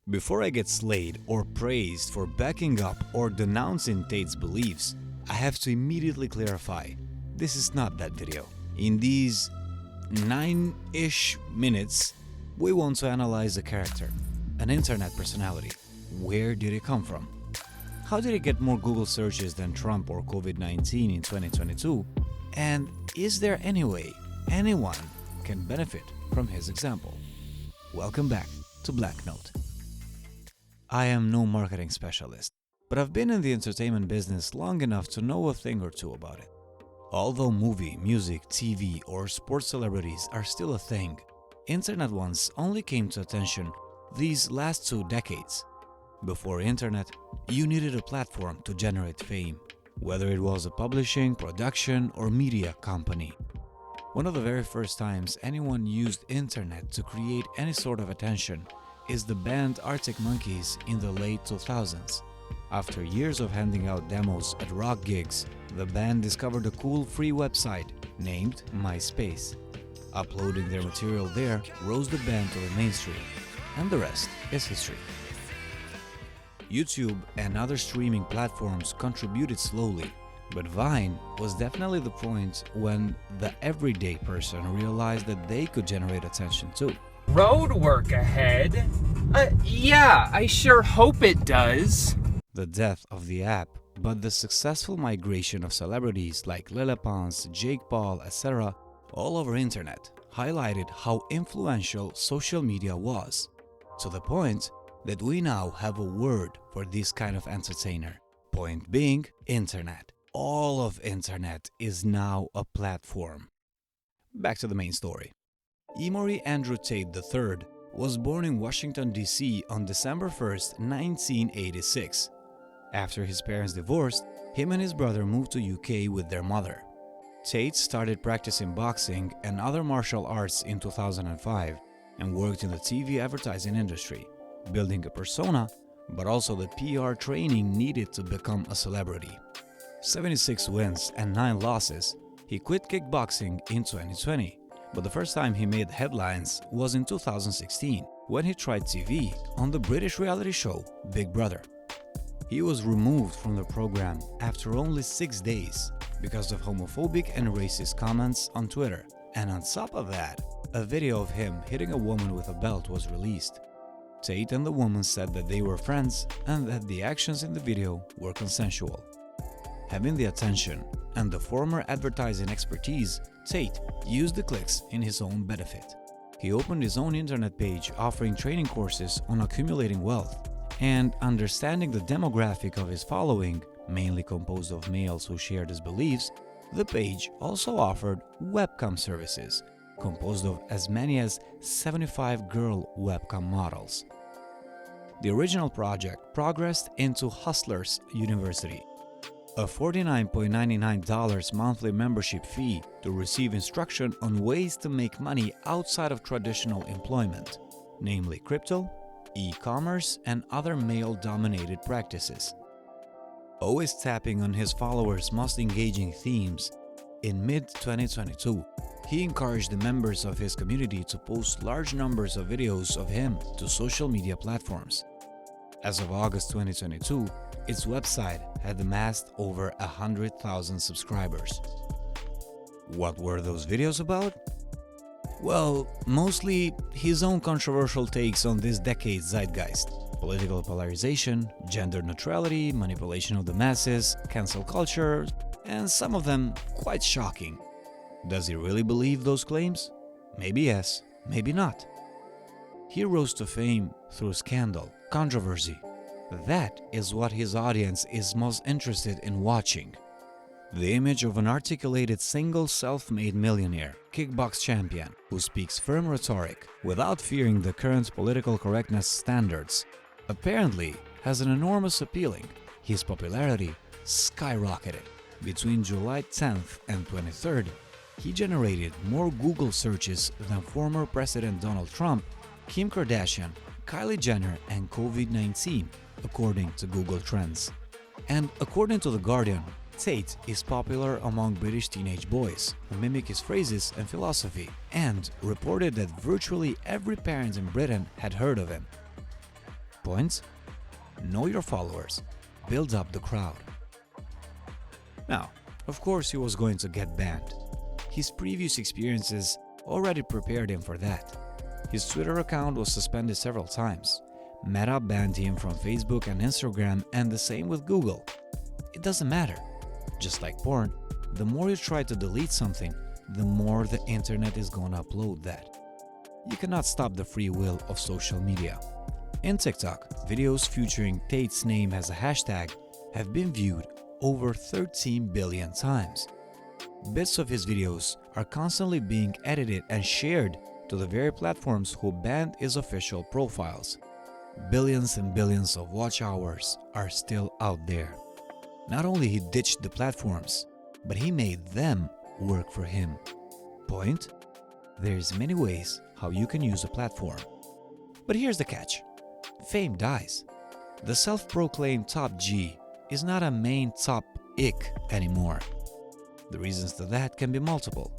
Before I get slayed or praised for backing up or denouncing Tate's beliefs, I have to immediately clarify, this is not that video. In these 9-ish minutes, we want to analyze a character, an internet personality. Where did it come from? How did it get more Google searches than Trump or COVID-19 in 2022? And is there any way anyone can benefit from his example? Welcome back to Black Note. I am no marketing specialist, but I've been in the entertainment business long enough to know a thing or two about it. Although movie, music, TV, or sports celebrities are still a thing, internet ones only came to attention these last 2 decades. Before internet, you needed a platform to generate fame, whether it was a publishing, production, or media company. One of the very first times anyone used internet to create any sort of attention is the band Arctic Monkeys in the late 2000s. After years of handing out demos at rock gigs, the band discovered a cool free website named MySpace. Uploading their material there rose the band to the mainstream, and the rest is history. YouTube and other streaming platforms contributed slowly, but Vine was definitely the point when the everyday person realized that they could generate attention too. Road work ahead? Yeah, I sure hope it does. The death of the app, but the successful migration of celebrities like Lil Pons, Jake Paul, etc. all over internet highlighted how influential social media was, to the point that we now have a word for this kind of entertainer. Point being, internet. All of internet is now a platform. Back to the main story. Emory Andrew Tate III was born in Washington, D.C. on December 1st, 1986. After his parents divorced, him and his brother moved to UK with their mother. Tate started practicing boxing and other martial arts in 2005 and worked in the TV advertising industry, building a persona, but also the PR training needed to become a celebrity. 76 wins and 9 losses, he quit kickboxing in 2020. But the first time he made headlines was in 2016, when he tried TV on the British reality show Big Brother. He was removed from the program after only 6 days because of homophobic and racist comments on Twitter. And on top of that, a video of him hitting a woman with a belt was released. Tate and the woman said that they were friends and that the actions in the video were consensual. Having the attention and the former advertising expertise, Tate used the clicks in his own benefit. He opened his own internet page offering training courses on accumulating wealth, and understanding the demographic of his following, mainly composed of males who shared his beliefs, the page also offered webcam services, composed of as many as 75 girl webcam models. The original project progressed into Hustlers University, a $49.99 monthly membership fee to receive instruction on ways to make money outside of traditional employment, namely crypto, e-commerce, and other male-dominated practices. Always tapping on his followers' most engaging themes, in mid-2022, he encouraged the members of his community to post large numbers of videos of him to social media platforms. As of August 2022, its website had amassed over 100,000 subscribers. What were those videos about? Well, mostly his own controversial takes on this decade's zeitgeist: political polarization, gender neutrality, manipulation of the masses, cancel culture, and some of them quite shocking. Does he really believe those claims? Maybe yes, maybe not. He rose to fame through scandal, controversy. That is what his audience is most interested in watching. The image of an articulated single self-made millionaire, kickbox champion, who speaks firm rhetoric without fearing the current political correctness standards, apparently has an enormous appealing. His popularity skyrocketed. Between July 10th and 23rd, he generated more Google searches than former President Donald Trump, Kim Kardashian, Kylie Jenner, and COVID-19, according to Google Trends. And according to The Guardian, Tate is popular among British teenage boys who mimic his phrases and philosophy, and reported that virtually every parent in Britain had heard of him. Points: know your followers, build up the crowd. Now, of course he was going to get banned. His previous experiences already prepared him for that. His Twitter account was suspended several times. Meta banned him from Facebook and Instagram, and the same with Google. It doesn't matter. Just like porn, the more you try to delete something, the more the internet is gonna upload that. You cannot stop the free will of social media. In TikTok, videos featuring Tate's name as a hashtag have been viewed over 13 billion times. Bits of his videos are constantly being edited and shared to the very platforms who banned his official profiles. Billions and billions of watch hours are still out there. Not only he ditched the platforms, but he made them work for him. Point: there's many ways how you can use a platform. But here's the catch. Fame dies. The self-proclaimed top G is not a main top ick anymore. The reasons to that can be multiple.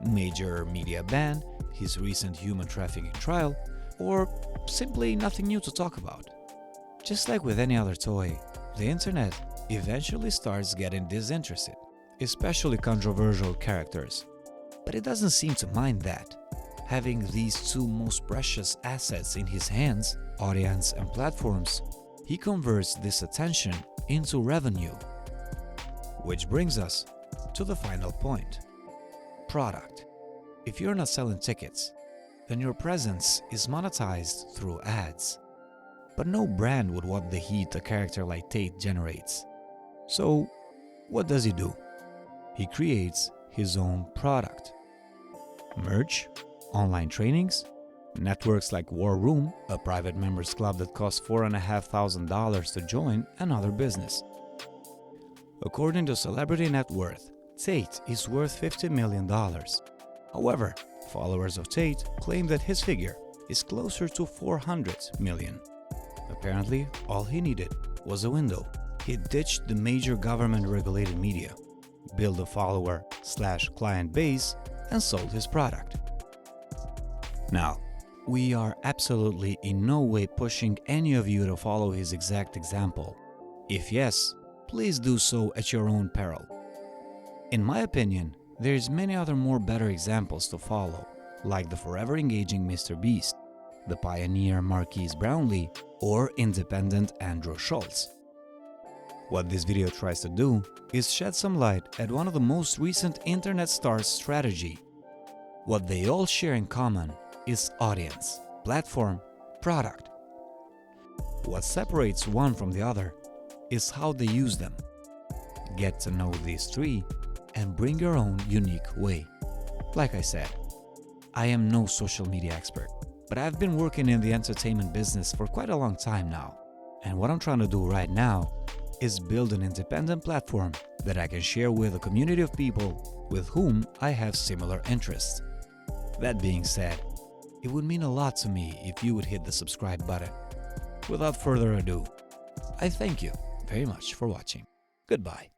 Major media ban, his recent human trafficking trial, or simply nothing new to talk about. Just like with any other toy, the internet eventually starts getting disinterested, especially controversial characters. But it doesn't seem to mind that. Having these two most precious assets in his hands, audience and platforms, he converts this attention into revenue. Which brings us to the final point. Product. If you're not selling tickets, then your presence is monetized through ads. But no brand would want the heat a character like Tate generates. So, what does he do? He creates his own product. Merch, online trainings, networks like War Room, a private members club that costs $4,500 to join, and other business. According to Celebrity Net Worth, Tate is worth $50 million. However, followers of Tate claim that his figure is closer to 400 million. Apparently, all he needed was a window. He ditched the major government-regulated media, built a follower/client base, and sold his product. Now, we are absolutely in no way pushing any of you to follow his exact example. If yes, please do so at your own peril. In my opinion, there's many other more better examples to follow, like the forever engaging Mr. Beast, the pioneer Marquise Brownlee, or independent Andrew Schultz. What this video tries to do is shed some light at one of the most recent internet stars' strategy. What they all share in common is audience, platform, product. What separates one from the other is how they use them. Get to know these three and bring your own unique way. Like I said, I am no social media expert, but I've been working in the entertainment business for quite a long time now. And what I'm trying to do right now is build an independent platform that I can share with a community of people with whom I have similar interests. That being said, it would mean a lot to me if you would hit the subscribe button. Without further ado, I thank you very much for watching. Goodbye.